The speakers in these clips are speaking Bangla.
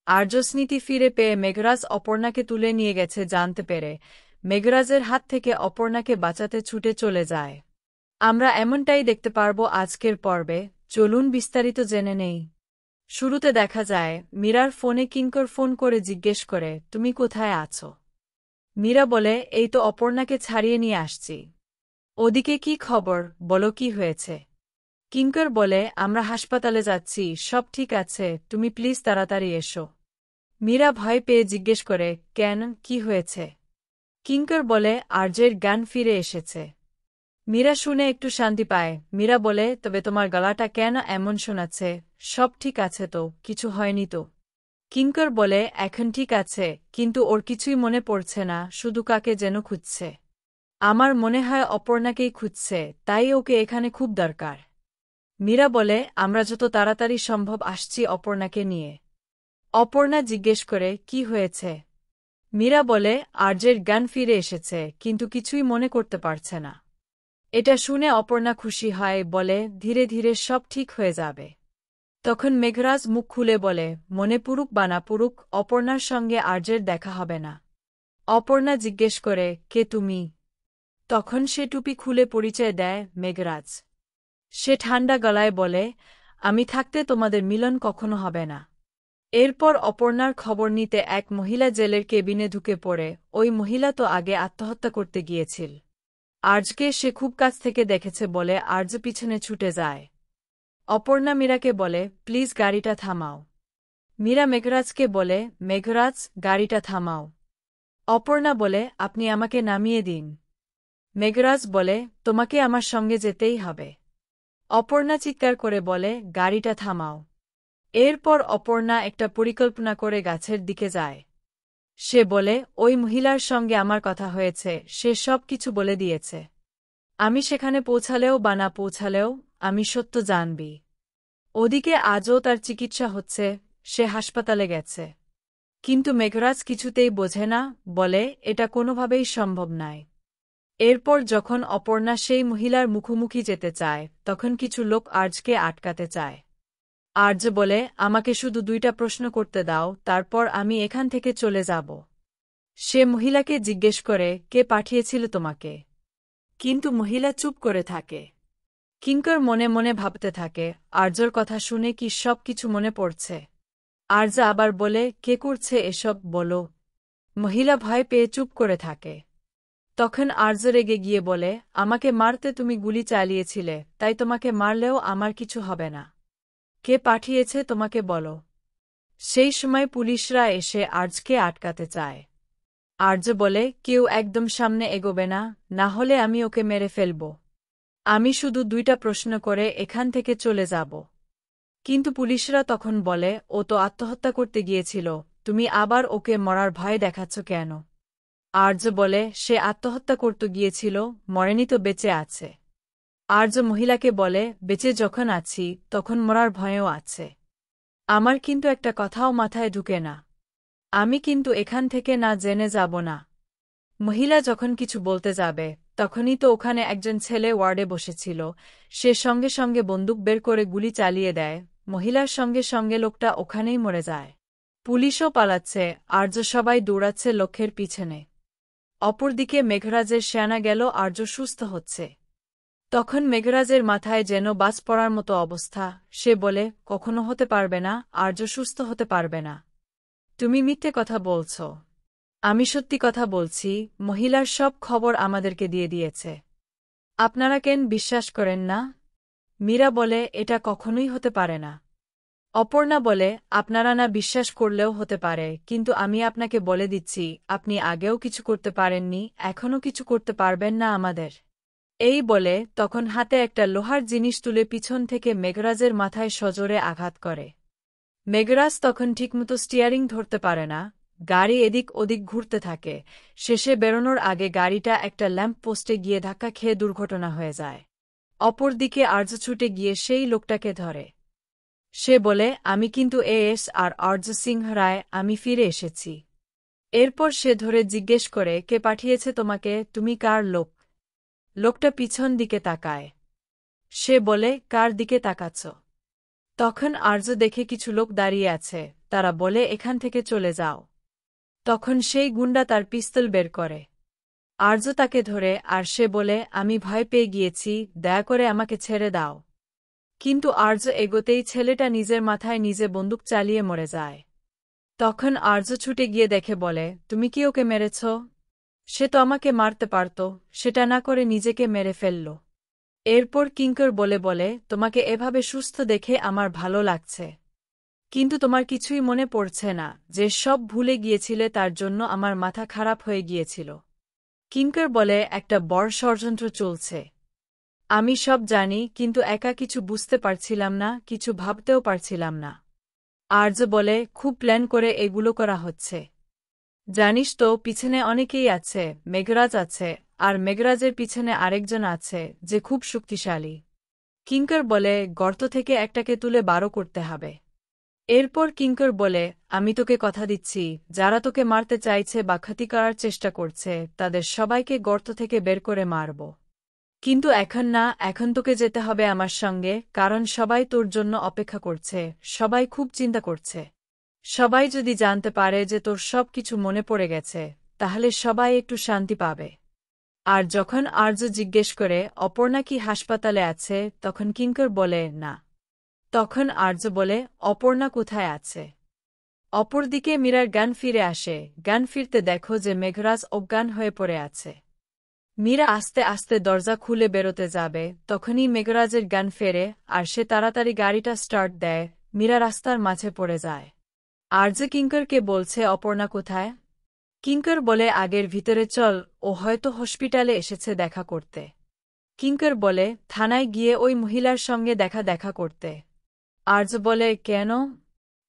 আর্য স্মৃতি ফিরে পেয়ে মেঘরাজ অপর্ণাকে তুলে নিয়ে গেছে জানতে পেরে মেঘরাজের হাত থেকে অপর্ণাকে বাঁচাতে ছুটে চলে যায়। আমরা এমনটাই দেখতে পারব আজকের পর্বে। চলুন বিস্তারিত জেনে নেই। শুরুতে দেখা যায় মীরার ফোনে কিঙ্কর ফোন করে জিজ্ঞেস করে, তুমি কোথায় আছো? মীরা বলে, এই তো অপর্ণাকে ছাড়িয়ে নিয়ে আসছি। ওদিকে কি খবর, বলো কি হয়েছে? কিঙ্কর বলে, আমরা হাসপাতালে যাচ্ছি, সব ঠিক আছে, তুমি প্লিজ তাড়াতাড়ি এসো। মীরা ভয় পেয়ে জিজ্ঞেস করে, কেন, কি হয়েছে? কিঙ্কর বলে, আর্যের জ্ঞান ফিরে এসেছে। মীরা শুনে একটু শান্তি পায়। মীরা বলে, তবে তোমার গলাটা কেন এমন শোনাচ্ছে? সব ঠিক আছে তো, কিছু হয়নি তো? কিঙ্কর বলে, এখন ঠিক আছে, কিন্তু ওর কিছুই মনে পড়ছে না, শুধু কাকে যেন খুঁজছে। আমার মনে হয় অপর্ণাকেই খুঁজছে, তাই ওকে এখানে খুব দরকার। মীরা বলে, আমরা যত তাড়াতাড়ি সম্ভব আসছি অপর্ণাকে নিয়ে। অপর্ণা জিজ্ঞেস করে, কি হয়েছে? মীরা বলে, আর্যের জ্ঞান ফিরে এসেছে, কিন্তু কিছুই মনে করতে পারছে না। এটা শুনে অপর্ণা খুশি হয়, বলে, ধীরে ধীরে সব ঠিক হয়ে যাবে। তখন মেঘরাজ মুখ খুলে বলে, মনে পুরুক বা না পুরুক, অপর্ণার সঙ্গে আর্যের দেখা হবে না। অপর্ণা জিজ্ঞেস করে, কে তুমি? তখন সে টুপি খুলে পরিচয় দেয় মেঘরাজ। সে ঠান্ডা গলায় বলে, আমি থাকতে তোমাদের মিলন কখনো হবে না। এরপর অপর্ণার খবর নিতে এক মহিলা জেলের কেবিনে ঢুকে পড়ে। ওই মহিলা তো আগে আত্মহত্যা করতে গিয়েছিল। আর্যকে সে খুব কাছ থেকে দেখেছে বলে আর্য পিছনে ছুটে যায়। অপর্ণা মীরাকে বলে, প্লিজ গাড়িটা থামাও। মীরা মেঘরাজকে বলে, মেঘরাজ, গাড়িটা থামাও। অপর্ণা বলে, আপনি আমাকে নামিয়ে দিন। মেঘরাজ বলে, তোমাকে আমার সঙ্গে যেতেই হবে। অপর্ণা চিৎকার করে বলে, গাড়িটা থামাও। এরপর অপর্ণা একটা পরিকল্পনা করে গাছের দিকে যায়। সে বলে, ওই মহিলার সঙ্গে আমার কথা হয়েছে, সে সব কিছু বলে দিয়েছে। আমি সেখানে পৌঁছালেও বা না পৌঁছালেও আমি সত্য জানবি। ওদিকে আজও তার চিকিৎসা হচ্ছে, সে হাসপাতালে গেছে। কিন্তু মেঘরাজ কিছুতেই বোঝে না, বলে, এটা কোনোভাবেই সম্ভব নয়। এরপর যখন অপর্ণা সেই মহিলার মুখোমুখি যেতে চায়, তখন কিছু লোক আর্যকে আটকাতে চায়। আর্য বলে, আমাকে শুধু 2টা প্রশ্ন করতে দাও, তারপর আমি এখান থেকে চলে যাব। সে মহিলাকে জিজ্ঞেস করে, কে পাঠিয়েছিল তোমাকে? কিন্তু মহিলা চুপ করে থাকে। কিঙ্কর মনে মনে ভাবতে থাকে, আর্যর কথা শুনে কি সব কিছু মনে পড়ছে? আর্য আবার বলে, কে করছে এসব, বলো। মহিলা ভয় পেয়ে চুপ করে থাকে। তখন আর্য রেগে গিয়ে বলে, আমাকে মারতে তুমি গুলি চালিয়েছিলে, তাই তোমাকে মারলেও আমার কিছু হবে না। কে পাঠিয়েছে তোমাকে বলো। সেই সময় পুলিশরা এসে আর্যকে আটকাতে চায়। আর্য বলে, কেউ একদম সামনে এগোবে না, না হলে আমি ওকে মেরে ফেলব। আমি শুধু 2টা প্রশ্ন করে এখান থেকে চলে যাব। কিন্তু পুলিশরা তখন বলে, ও তো আত্মহত্যা করতে গিয়েছিল, তুমি আবার ওকে মরার ভয় দেখাচ্ছ কেন? আর্য বলে, সে আত্মহত্যা করতে গিয়েছিল, মরেনি তো, বেঁচে আছে। আর্য মহিলাকে বলে, বেঁচে যখন আছি তখন মরার ভয়ও আছে। আমার কিন্তু একটা কথাও মাথায় ঢুকে না। আমি কিন্তু এখান থেকে না জেনে যাব না। মহিলা যখন কিছু বলতে যাবে, তখনই তো ওখানে একজন ছেলে ওয়ার্ডে বসেছিল, সে সঙ্গে সঙ্গে বন্দুক বের করে গুলি চালিয়ে দেয়। মহিলার সঙ্গে সঙ্গে লোকটা ওখানেই মরে যায়। পুলিশও পালাচ্ছে, আর্য সবাই দৌড়াচ্ছে লক্ষ্যের পিছনে। অপরদিকে মেঘরাজের সেনা গেল, আর্য সুস্থ হচ্ছে। তখন মেঘরাজের মাথায় যেন বাজ পড়ার মতো অবস্থা। সে বলে, কখনো হতে পারবে না, আর্য সুস্থ হতে পারবে না। তুমি মিথ্যে কথা বলছ। আমি সত্যি কথা বলছি, মহিলার সব খবর আমাদেরকে দিয়ে দিয়েছে। আপনারা কেন বিশ্বাস করেন না? মীরা বলে, এটা কখনোই হতে পারে না। অপর্ণা বলে, আপনারা না বিশ্বাস করলেও হতে পারে, কিন্তু আমি আপনাকে বলে দিচ্ছি, আপনি আগেও কিছু করতে পারেননি, এখনও কিছু করতে পারবেন না আমাদের। এই বলে তখন হাতে একটা লোহার জিনিস তুলে পিছন থেকে মেঘরাজের মাথায় সজোরে আঘাত করে। মেঘরাজ তখন ঠিকমতো স্টিয়ারিং ধরতে পারে না, গাড়ি এদিক ওদিক ঘুরতে থাকে। শেষে বেরোনোর আগে গাড়িটা একটা ল্যাম্প পোস্টে গিয়ে ধাক্কা খেয়ে দুর্ঘটনা হয়ে যায়। অপরদিকে আর্য ছুটে গিয়ে সেই লোকটাকে ধরে। সে বলে, আমি কিন্তু এএস আর আর্য সিংহ রায়, আমি ফিরে এসেছি। এরপর সে ধরে জিজ্ঞেস করে, কে পাঠিয়েছে তোমাকে, তুমি কার লোক? লোকটা পিছন দিকে তাকায়। সে বলে, কার দিকে তাকাচ্ছ? তখন আর্য দেখে কিছু লোক দাঁড়িয়ে আছে, তারা বলে এখান থেকে চলে যাও। তখন সেই গুন্ডা তার পিস্তল বের করে। আর্য তাকে ধরে আর সে বলে আমি ভয় পেয়ে গিয়েছি, দয়া করে আমাকে ছেড়ে দাও। কিন্তু আর্য এগোতেই ছেলেটা নিজের মাথায় নিজে বন্দুক চালিয়ে মরে যায়। তখন আর্য ছুটে গিয়ে দেখে বলে তুমি কি ওকে মেরেছ? সে তো আমাকে মারতে পারত, সেটা না করে নিজেকে মেরে ফেলল। এরপর কিঙ্কর বলে তোমাকে এভাবে সুস্থ দেখে আমার ভালো লাগছে। কিন্তু তোমার কিছুই মনে পড়ছে না যে সব ভুলে গিয়েছিলে, তার জন্য আমার মাথা খারাপ হয়ে গিয়েছিল। কিঙ্কর বলে একটা বড় ষড়যন্ত্র চলছে। আমি সব জানি, কিন্তু একা কিছু বুঝতে পারছিলাম না, কিছু ভাবতেও পারছিলাম না। আর্য বলে খুব প্ল্যান করে এগুলো করা হচ্ছে। জানিস তো পিছনে অনেকেই আছে, মেঘরাজ আছে, আর মেঘরাজের পিছনে আরেকজন আছে যে খুব শক্তিশালী। কিঙ্কর বলে গর্ত থেকে একটাকে তুলে বারো করতে হবে। এরপর কিঙ্কর বলে আমি তোকে কথা দিচ্ছি, যারা তোকে মারতে চাইছে বা ক্ষতি করার চেষ্টা করছে তাদের সবাইকে গর্ত থেকে বের করে মারব। কিন্তু এখন না, এখন তোকে যেতে হবে আমার সঙ্গে, কারণ সবাই তোর জন্য অপেক্ষা করছে, সবাই খুব চিন্তা করছে। সবাই যদি জানতে পারে যে তোর সব কিছু মনে পড়ে গেছে, তাহলে সবাই একটু শান্তি পাবে। আর যখন আর্য জিজ্ঞেস করে অপর্ণা কি হাসপাতালে আছে, তখন কিঙ্কর বলে না। তখন আর্য বলে অপর্ণা কোথায় আছে? অপরদিকে মীরার জ্ঞান ফিরে আসে, জ্ঞান ফিরতে দেখো যে মেঘরাজ অজ্ঞান হয়ে পড়ে আছে। মীরা আস্তে আস্তে দরজা খুলে বেরোতে যাবে, তখনই মেঘরাজের জ্ঞান ফেরে আর সে তাড়াতাড়ি গাড়িটা স্টার্ট দেয়। মীরা রাস্তার মাঝে পড়ে যায়। আর্য কিঙ্করকে বলছে অপর্ণা কোথায়? কিঙ্কর বলে আগের ভিতরে চল, ও হয়তো হসপিটালে এসেছে দেখা করতে। কিঙ্কর বলে থানায় গিয়ে ওই মহিলার সঙ্গে দেখা করতে। আর্য বলে কেন?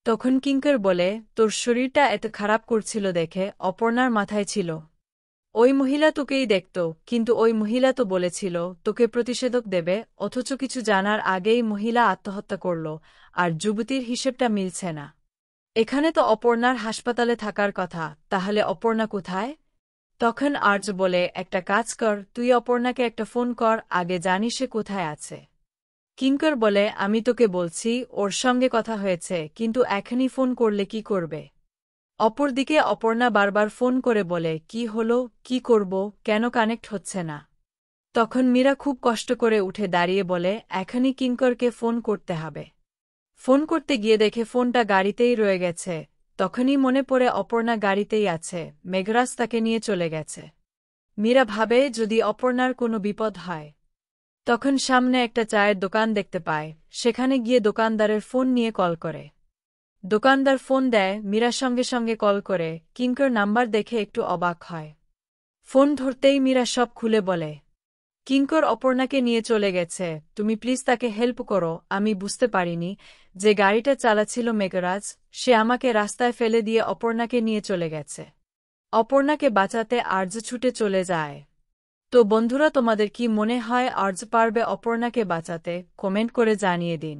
তখন কিঙ্কর বলে তোর শরীরটা এত খারাপ করছিল দেখে অপর্ণার মাথায় ছিল ওই মহিলা তোকেই দেখত, কিন্তু ওই মহিলা তো বলেছিল তোকে প্রতিষেধক দেবে, অথচ কিছু জানার আগেই মহিলা আত্মহত্যা করল, আর যুবতীর হিসেবটা মিলছে না। এখানে তো অপর্ণার হাসপাতালে থাকার কথা, তাহলে অপর্ণা কোথায়? তখন আর্য বলে একটা কাজ কর, তুই অপর্ণাকে একটা ফোন কর, আগে জানিস সে কোথায় আছে। কিঙ্কর বলে আমি তোকে বলছি ওর সঙ্গে কথা হয়েছে, কিন্তু এখনই ফোন করলে কি করবে? অপরদিকে অপর্ণা বারবার ফোন করে বলে কি হলো, কি করব, কেন কানেক্ট হচ্ছে না। তখন মীরা খুব কষ্ট করে উঠে দাঁড়িয়ে বলে এখনই কিঙ্করকে ফোন করতে হবে। ফোন করতে গিয়ে দেখে ফোনটা গাড়িতেই রয়ে গেছে। তখনই মনে পড়ে অপর্ণা গাড়িতেই আছে, মেঘরাজ তাকে নিয়ে চলে গেছে। মীরা ভাবে যদি অপর্ণার কোনো বিপদ হয়। তখন সামনে একটা চায়ের দোকান দেখতে পায়, সেখানে গিয়ে দোকানদারের ফোন নিয়ে কল করে। দোকানদার ফোন দেয়, মীরা সঙ্গে সঙ্গে কল করে, কিঙ্কর নাম্বার দেখে একটু অবাক হয়। ফোন ধরতেই মীরা সব খুলে বলে কিঙ্কর অপর্ণাকে নিয়ে চলে গেছে, তুমি প্লিজ তাকে হেল্প করো। আমি বুঝতে পারিনি যে গাড়িটা চালাচ্ছিল মেঘরাজ, সে আমাকে রাস্তায় ফেলে দিয়ে অপর্ণাকে নিয়ে চলে গেছে। অপর্ণাকে বাঁচাতে আর্য ছুটে চলে যায়। তো বন্ধুরা, তোমাদের কি মনে হয় আর্য পারবে অপর্ণাকে বাঁচাতে? কমেন্ট করে জানিয়ে দিন।